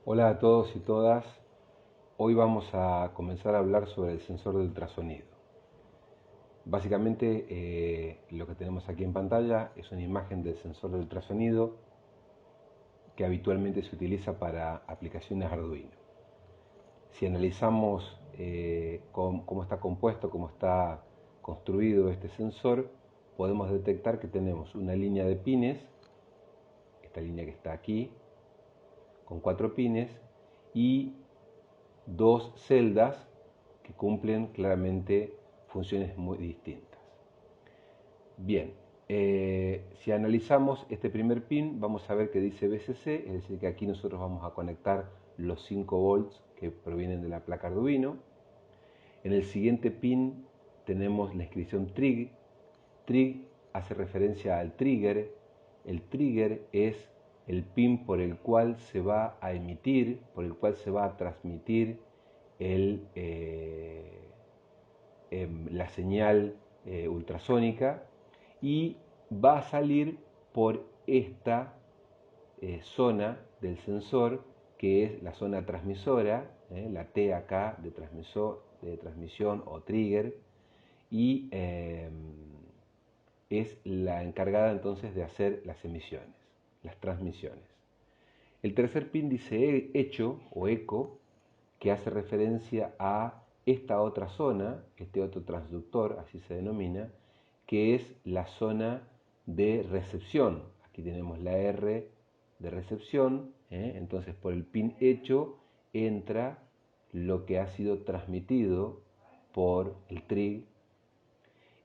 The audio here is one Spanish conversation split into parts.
Hola a todos y todas. Hoy vamos a comenzar a hablar sobre el sensor de ultrasonido. Básicamente lo que tenemos aquí en pantalla es una imagen del sensor de ultrasonido que habitualmente se utiliza para aplicaciones Arduino. Si analizamos cómo está compuesto, cómo está construido este sensor, podemos detectar que tenemos una línea de pines, esta línea que está aquí, con 4 pines, y dos celdas que cumplen claramente funciones muy distintas. Bien, si analizamos este primer pin, vamos a ver que dice VCC, es decir, que aquí nosotros vamos a conectar los 5 volts que provienen de la placa Arduino. En el siguiente pin tenemos la inscripción TRIG. TRIG hace referencia al trigger. El trigger es el pin por el cual se va a emitir, por el cual se va a transmitir la señal ultrasónica, y va a salir por esta zona del sensor, que es la zona transmisora, la T acá de transmisión o trigger, y es la encargada entonces de hacer las emisiones, las transmisiones. El tercer pin dice echo o eco, que hace referencia a esta otra zona, este otro transductor, así se denomina, que es la zona de recepción. Aquí tenemos la R de recepción, entonces por el pin echo entra lo que ha sido transmitido por el trig,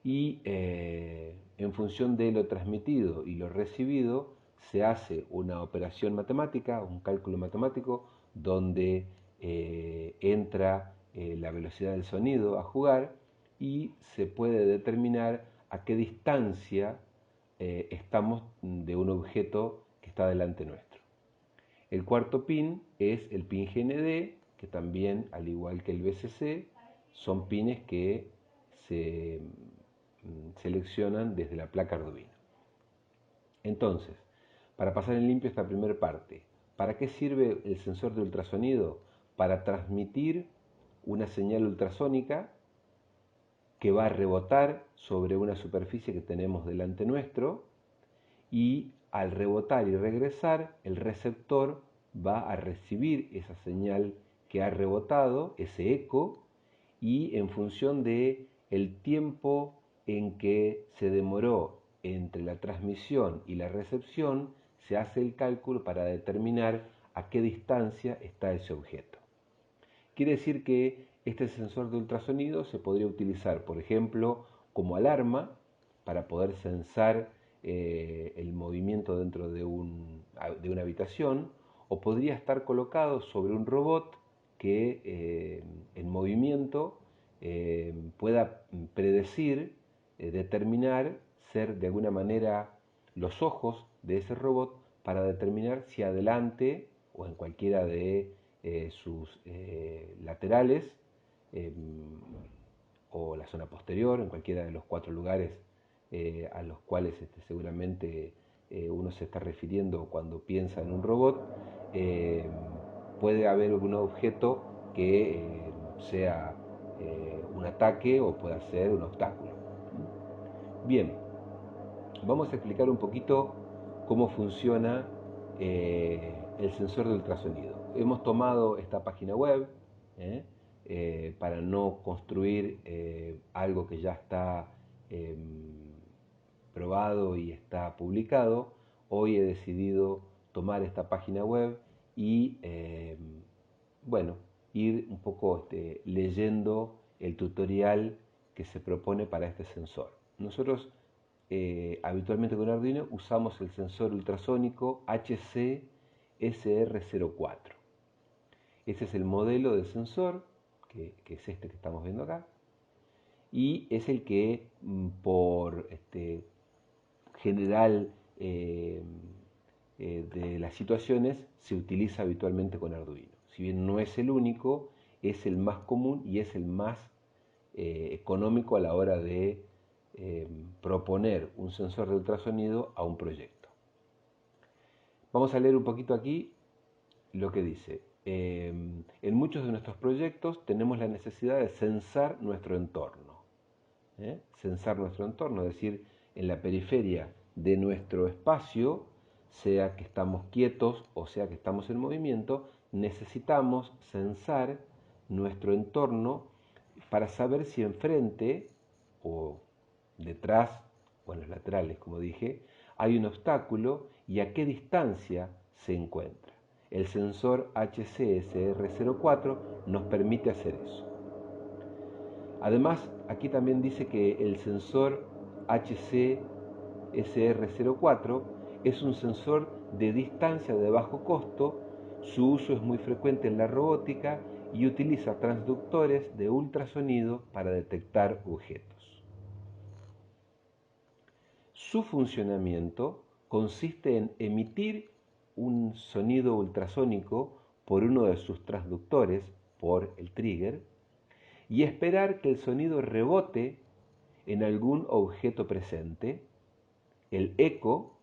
y en función de lo transmitido y lo recibido se hace una operación matemática, un cálculo matemático, donde entra la velocidad del sonido a jugar y se puede determinar a qué distancia estamos de un objeto que está delante nuestro. El cuarto pin es el pin GND, que también, al igual que el VCC, son pines que se seleccionan desde la placa Arduino. Entonces, para pasar en limpio esta primera parte, ¿para qué sirve el sensor de ultrasonido? Para transmitir una señal ultrasónica que va a rebotar sobre una superficie que tenemos delante nuestro, y al rebotar y regresar, el receptor va a recibir esa señal que ha rebotado, ese eco, y en función de el tiempo en que se demoró entre la transmisión y la recepción, se hace el cálculo para determinar a qué distancia está ese objeto. Quiere decir que este sensor de ultrasonido se podría utilizar, por ejemplo, como alarma para poder censar el movimiento dentro de una habitación, o podría estar colocado sobre un robot que en movimiento pueda predecir, determinar, ser de alguna manera los ojos de ese robot para determinar si adelante o en cualquiera de sus laterales o la zona posterior, en cualquiera de los 4 lugares a los cuales seguramente uno se está refiriendo cuando piensa en un robot, puede haber algún objeto que sea un ataque o pueda ser un obstáculo. Bien, vamos a explicar un poquito cómo funciona el sensor de ultrasonido. Hemos tomado esta página web para no construir algo que ya está probado y está publicado. Hoy he decidido tomar esta página web y bueno, ir un poco leyendo el tutorial que se propone para este sensor. Nosotros habitualmente con Arduino usamos el sensor ultrasónico HC-SR04. Ese es el modelo de sensor, que es este que estamos viendo acá, y es el que por general de las situaciones se utiliza habitualmente con Arduino. Si bien no es el único, es el más común y es el más económico a la hora de proponer un sensor de ultrasonido a un proyecto. Vamos a leer un poquito aquí lo que dice. en muchos de nuestros proyectos tenemos la necesidad de censar nuestro entorno. Censar nuestro entorno, es decir, en la periferia de nuestro espacio, sea que estamos quietos o sea que estamos en movimiento, necesitamos censar nuestro entorno para saber si enfrente o detrás o en los laterales, como dije, hay un obstáculo y a qué distancia se encuentra. El sensor HCSR04 nos permite hacer eso. Además, aquí también dice que el sensor HCSR04 es un sensor de distancia de bajo costo, su uso es muy frecuente en la robótica y utiliza transductores de ultrasonido para detectar objetos. Su funcionamiento consiste en emitir un sonido ultrasónico por uno de sus transductores, por el trigger, y esperar que el sonido rebote en algún objeto presente. El eco,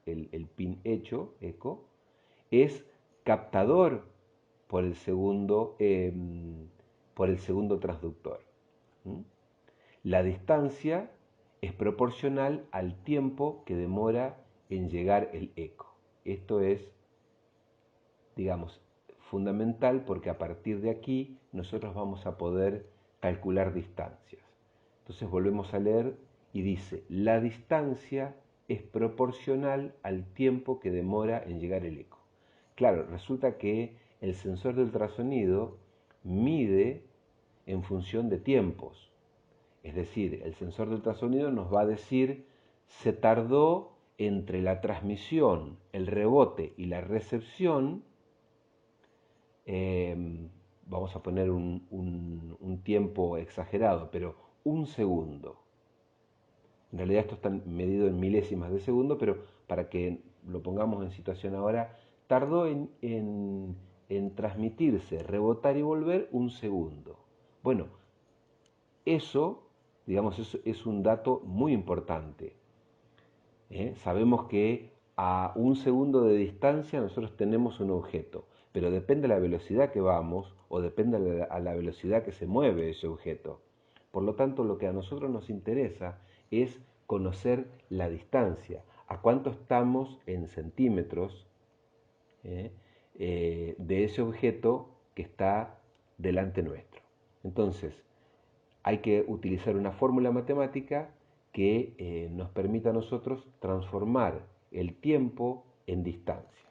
el pin hecho, eco, es captador por el segundo transductor. La distancia es proporcional al tiempo que demora en llegar el eco. Esto es, digamos, fundamental porque a partir de aquí nosotros vamos a poder calcular distancias. Entonces volvemos a leer y dice, la distancia es proporcional al tiempo que demora en llegar el eco. Claro, resulta que el sensor de ultrasonido mide en función de tiempos. Es decir, el sensor de ultrasonido nos va a decir, se tardó entre la transmisión, el rebote y la recepción, vamos a poner un tiempo exagerado, pero un segundo. En realidad esto está medido en milésimas de segundo, pero para que lo pongamos en situación ahora, tardó en transmitirse, rebotar y volver un segundo. Bueno, eso, digamos, es un dato muy importante. Sabemos que a un segundo de distancia nosotros tenemos un objeto, pero depende de la velocidad que vamos o depende a la velocidad que se mueve ese objeto. Por lo tanto, lo que a nosotros nos interesa es conocer la distancia, a cuánto estamos en centímetros de ese objeto que está delante nuestro. Entonces, hay que utilizar una fórmula matemática que nos permita a nosotros transformar el tiempo en distancia.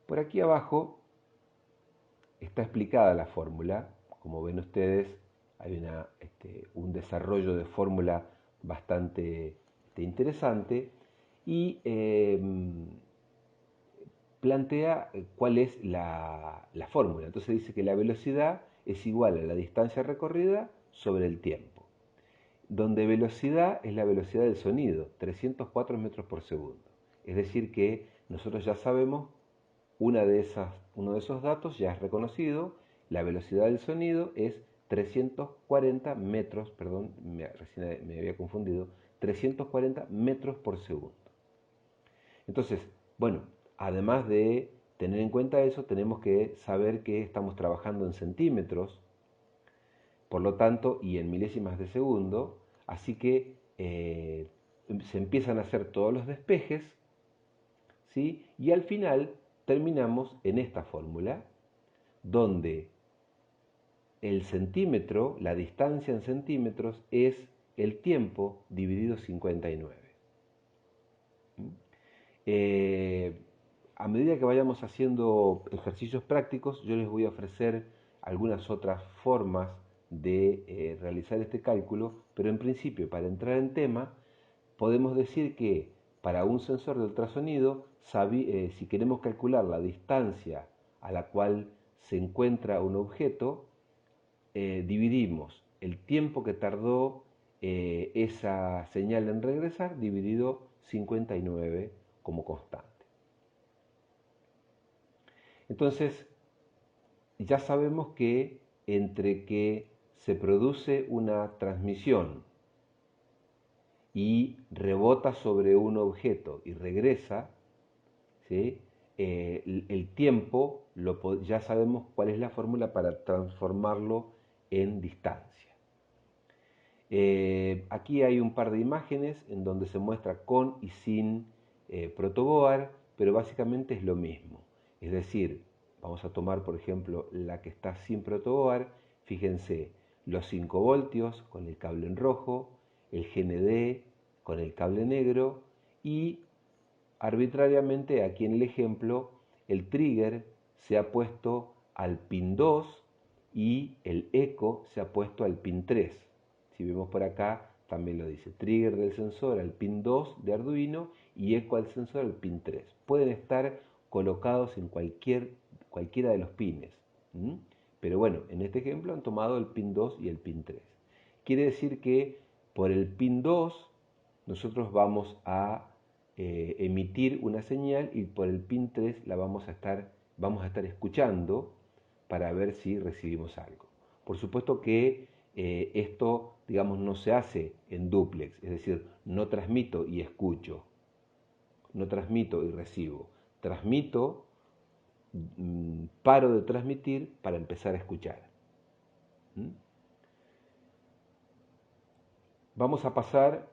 Por aquí abajo está explicada la fórmula. Como ven ustedes, hay un desarrollo de fórmula bastante interesante y plantea cuál es la fórmula. Entonces dice que la velocidad es igual a la distancia recorrida sobre el tiempo, donde velocidad es la velocidad del sonido, 304 metros por segundo. Es decir que nosotros ya sabemos, uno de esos datos ya es reconocido, la velocidad del sonido es 340 metros, perdón, recién me había confundido, 340 metros por segundo. Entonces, bueno, además de tener en cuenta eso, tenemos que saber que estamos trabajando en centímetros, por lo tanto, y en milésimas de segundo, así que se empiezan a hacer todos los despejes, ¿sí? Y al final terminamos en esta fórmula, donde el centímetro, la distancia en centímetros, es el tiempo dividido 59. A medida que vayamos haciendo ejercicios prácticos, yo les voy a ofrecer algunas otras formas de realizar este cálculo, pero en principio, para entrar en tema, podemos decir que para un sensor de ultrasonido, si queremos calcular la distancia a la cual se encuentra un objeto, dividimos el tiempo que tardó esa señal en regresar dividido 59 como constante. Entonces, ya sabemos que entre que se produce una transmisión y rebota sobre un objeto y regresa, ¿sí? El tiempo, ya sabemos cuál es la fórmula para transformarlo en distancia. Aquí hay un par de imágenes en donde se muestra con y sin protoboard, pero básicamente es lo mismo. Es decir, vamos a tomar por ejemplo la que está sin protoboard. Fíjense, los 5 voltios con el cable en rojo, el GND con el cable negro y arbitrariamente aquí en el ejemplo el trigger se ha puesto al pin 2 y el eco se ha puesto al pin 3. Si vemos por acá también lo dice, trigger del sensor al pin 2 de Arduino y eco al sensor al pin 3. Pueden estar colocados en cualquiera de los pines. Pero bueno, en este ejemplo han tomado el pin 2 y el pin 3. Quiere decir que por el pin 2 nosotros vamos a emitir una señal y por el pin 3 vamos a estar escuchando para ver si recibimos algo. Por supuesto que esto, digamos, no se hace en dúplex, es decir, no transmito y escucho, no transmito y recibo. Transmito, paro de transmitir para empezar a escuchar. Vamos a pasar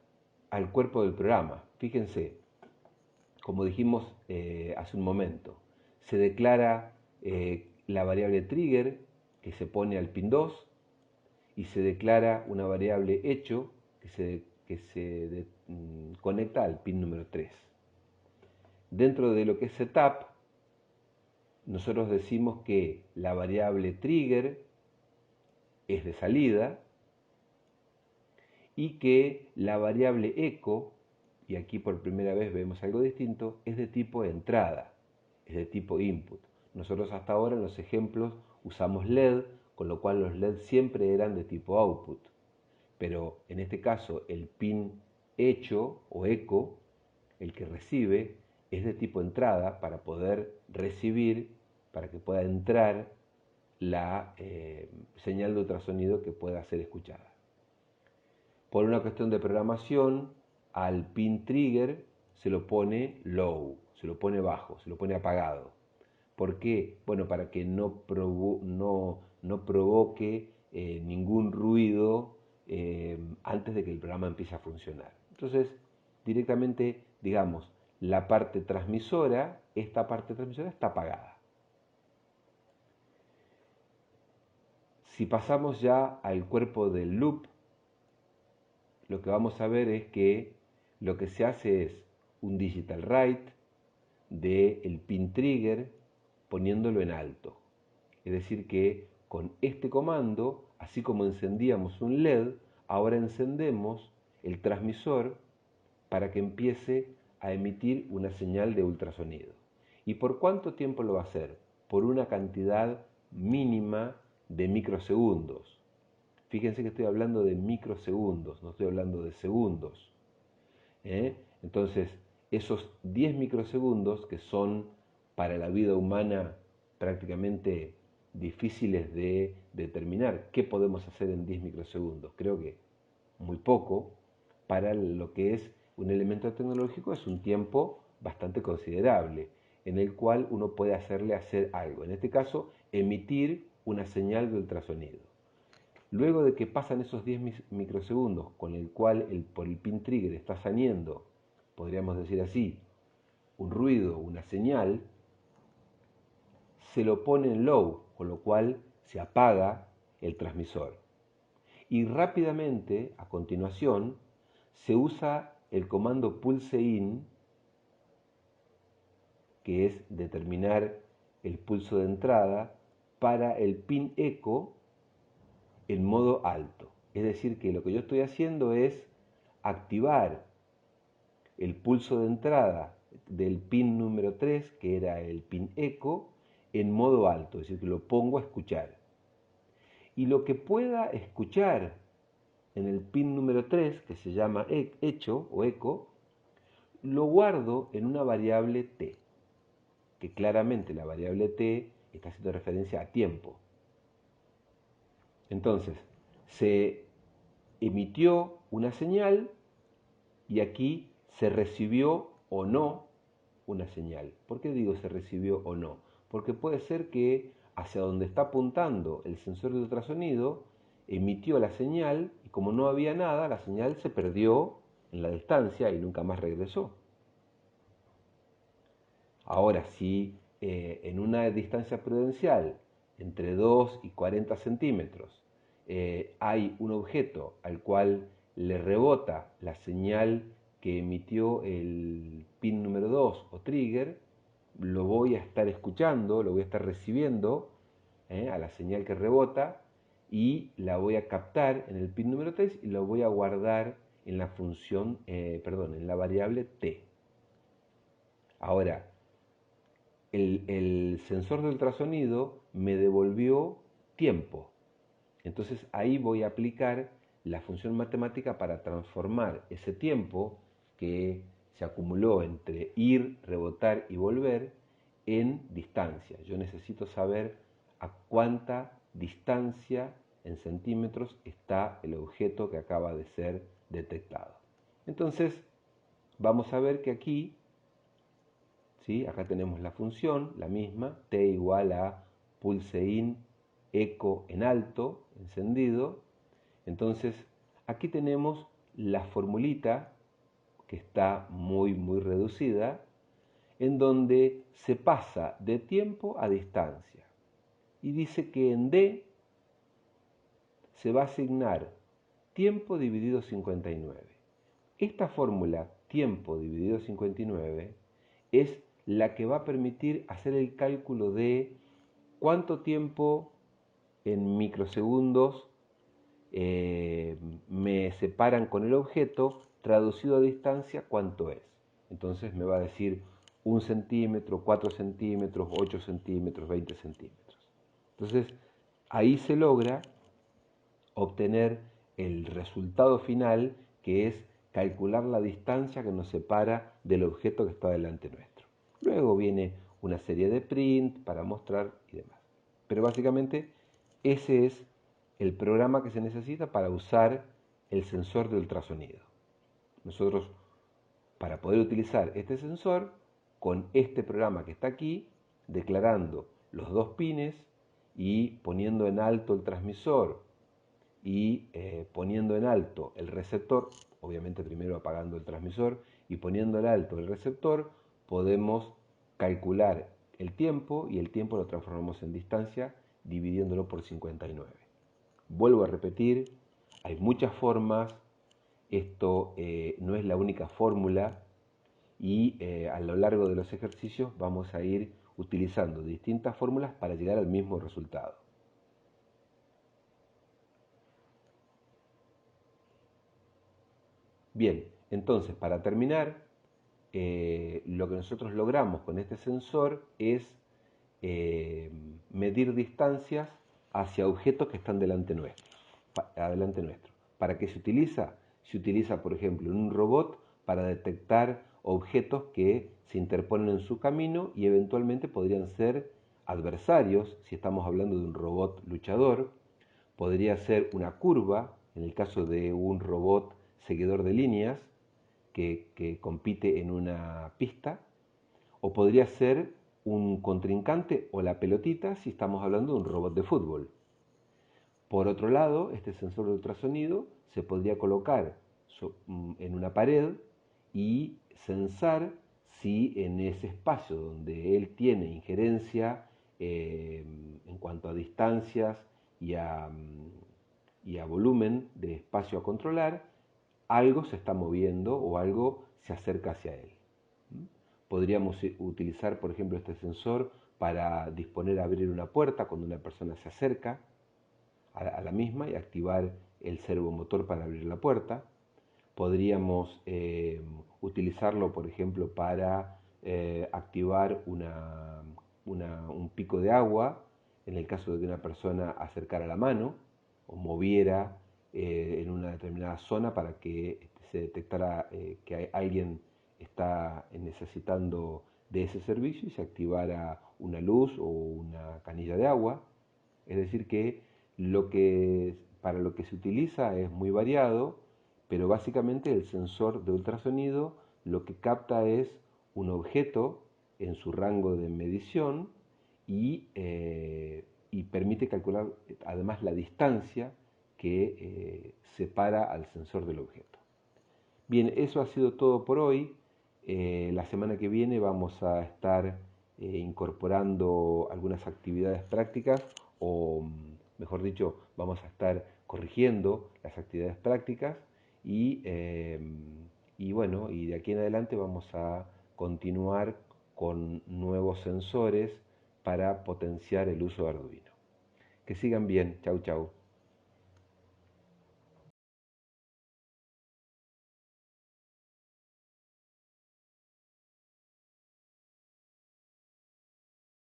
al cuerpo del programa. Fíjense, como dijimos hace un momento, se declara la variable trigger que se pone al pin 2 y se declara una variable hecho que se conecta al pin número 3. Dentro de lo que es setup, nosotros decimos que la variable trigger es de salida y que la variable echo, y aquí por primera vez vemos algo distinto, es de tipo entrada, es de tipo input. Nosotros hasta ahora en los ejemplos usamos LED, con lo cual los LED siempre eran de tipo output. Pero en este caso el pin hecho o eco, el que recibe, es de tipo entrada para poder recibir, para que pueda entrar la señal de ultrasonido que pueda ser escuchada. Por una cuestión de programación, al pin trigger se lo pone low, se lo pone bajo, se lo pone apagado. ¿Por qué? Bueno, para que no provoque ningún ruido antes de que el programa empiece a funcionar. Entonces, directamente, digamos, la parte transmisora, esta parte transmisora está apagada. Si pasamos ya al cuerpo del loop, lo que vamos a ver es que lo que se hace es un digital write del pin trigger poniéndolo en alto. Es decir que con este comando, así como encendíamos un LED, ahora encendemos el transmisor para que empiece a emitir una señal de ultrasonido. ¿Y por cuánto tiempo lo va a hacer? Por una cantidad mínima de microsegundos. Fíjense que estoy hablando de microsegundos, no estoy hablando de segundos. Entonces, esos 10 microsegundos que son para la vida humana prácticamente difíciles de determinar qué podemos hacer en 10 microsegundos. Creo que muy poco. Para lo que es un elemento tecnológico es un tiempo bastante considerable en el cual uno puede hacerle hacer algo. En este caso, emitir una señal de ultrasonido. Luego de que pasan esos 10 microsegundos con el cual por el pin trigger está saliendo, podríamos decir así, un ruido, una señal, se lo pone en low, con lo cual se apaga el transmisor. Y rápidamente, a continuación, se usa el comando pulse in, que es determinar el pulso de entrada, para el pin echo en modo alto. Es decir, que lo que yo estoy haciendo es activar el pulso de entrada del pin número 3, que era el pin echo, en modo alto, es decir, que lo pongo a escuchar. Y lo que pueda escuchar en el pin número 3, que se llama hecho o eco, lo guardo en una variable t, que claramente la variable t está haciendo referencia a tiempo. Entonces, se emitió una señal y aquí se recibió o no una señal. ¿Por qué digo se recibió o no? Porque puede ser que hacia donde está apuntando el sensor de ultrasonido emitió la señal y como no había nada, la señal se perdió en la distancia y nunca más regresó. Ahora, si en una distancia prudencial entre 2 y 40 centímetros hay un objeto al cual le rebota la señal que emitió el pin número 2 o trigger, lo voy a estar escuchando, lo voy a estar recibiendo a la señal que rebota y la voy a captar en el pin número 3 y lo voy a guardar en la función, en la variable t. Ahora, el sensor de ultrasonido me devolvió tiempo. Entonces ahí voy a aplicar la función matemática para transformar ese tiempo que se acumuló entre ir, rebotar y volver en distancia. Yo necesito saber a cuánta distancia en centímetros está el objeto que acaba de ser detectado. Entonces vamos a ver que aquí, ¿sí? Acá tenemos la función, la misma, t igual a pulse in eco en alto, encendido. Entonces, aquí tenemos la formulita que está muy reducida, en donde se pasa de tiempo a distancia. Y dice que en D se va a asignar tiempo dividido 59. Esta fórmula, tiempo dividido 59, es la que va a permitir hacer el cálculo de cuánto tiempo en microsegundos me separan con el objeto, traducido a distancia, cuánto es. Entonces me va a decir 1 centímetro, 4 centímetros, 8 centímetros, 20 centímetros. Entonces ahí se logra obtener el resultado final, que es calcular la distancia que nos separa del objeto que está delante nuestro. Luego viene una serie de print para mostrar y demás. Pero básicamente ese es el programa que se necesita para usar el sensor de ultrasonido. Nosotros, para poder utilizar este sensor, con este programa que está aquí, declarando los dos pines y poniendo en alto el transmisor y poniendo en alto el receptor, obviamente primero apagando el transmisor y poniendo en alto el receptor, podemos calcular el tiempo y el tiempo lo transformamos en distancia dividiéndolo por 59. Vuelvo a repetir, hay muchas formas, esto no es la única fórmula y a lo largo de los ejercicios vamos a ir utilizando distintas fórmulas para llegar al mismo resultado. Bien, entonces para terminar, lo que nosotros logramos con este sensor es medir distancias hacia objetos que están delante nuestro. ¿Para qué se utiliza? Se utiliza, por ejemplo, en un robot para detectar objetos que se interponen en su camino y eventualmente podrían ser adversarios, si estamos hablando de un robot luchador. Podría ser una curva, en el caso de un robot seguidor de líneas que compite en una pista, o podría ser un contrincante o la pelotita si estamos hablando de un robot de fútbol. Por otro lado, este sensor de ultrasonido se podría colocar en una pared y censar si en ese espacio donde él tiene injerencia en cuanto a distancias y a volumen de espacio a controlar, algo se está moviendo o algo se acerca hacia él. Podríamos utilizar, por ejemplo, este sensor para disponer a abrir una puerta cuando una persona se acerca a la misma y activar el servomotor para abrir la puerta. Podríamos utilizarlo, por ejemplo, para activar un pico de agua en el caso de que una persona acercara la mano o moviera en una determinada zona para que se detectara que alguien está necesitando de ese servicio y se activara una luz o una canilla de agua. Es decir que para lo que se utiliza es muy variado, pero básicamente el sensor de ultrasonido lo que capta es un objeto en su rango de medición y permite calcular además la distancia que separa al sensor del objeto. Bien, eso ha sido todo por hoy. La semana que viene vamos a estar incorporando algunas actividades prácticas o, mejor dicho, vamos a estar corrigiendo las actividades prácticas y bueno, y de aquí en adelante vamos a continuar con nuevos sensores para potenciar el uso de Arduino. Que sigan bien. Chau, chau.